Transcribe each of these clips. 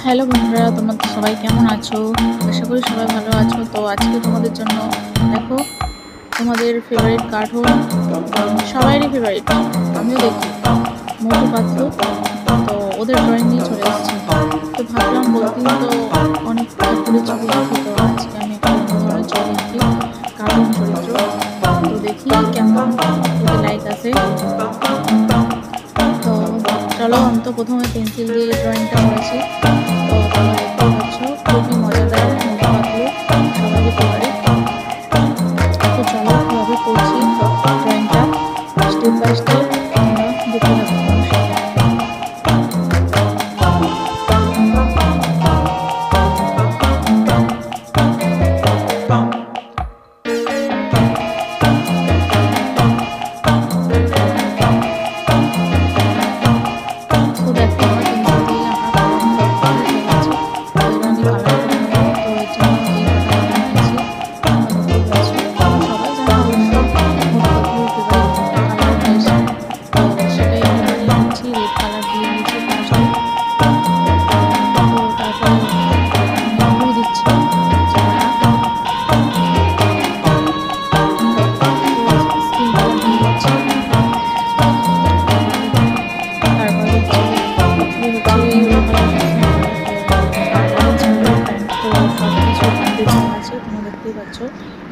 Hello বন্ধুরা, তোমরা সবাই কেমন আছো? আশা করি সবাই ভালো আছো। তো আজকে তোমাদের জন্য দেখো, তোমাদের ফেভারিট কার্টুন, সবাইরই ফেভারিট, আমিও দেখি, মোটু পাতলু। তো ওদের ড্রয়িং নিয়ে চলে এসেছি। তো ভাবলাম বহুদিন তো অনেক ঠাকুরের ছবি আঁকি, তো আজকে আমি একটা অন্য ধরনের ছবি আঁকি, কার্টুন চরিত্র। তো দেখি কেমন ওদের লাইক আছে। তো চলো, আমি তো প্রথমে পেন্সিল দিয়ে ড্রয়িংটা করেছি। তো তোমরা দেখতে পাচ্ছ, খুবই মজাদার মোটু পাতলু, সবারই ফেভারিট। তো চলো কীভাবে করছি ড্রয়িংটা, স্টেপ বাই স্টেপ তোমরা দেখতে থাকো আমার সাথে।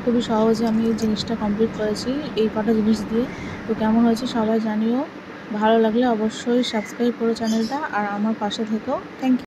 খুবই সহজে আমি এই জিনিসটা কমপ্লিট করেছি এই কটা জিনিস দিয়ে। তো কেমন হয়েছে সবাই জানিও। ভালো লাগলে অবশ্যই সাবস্ক্রাইব করো চ্যানেলটা, আর আমার পাশে থেকো। Thank you.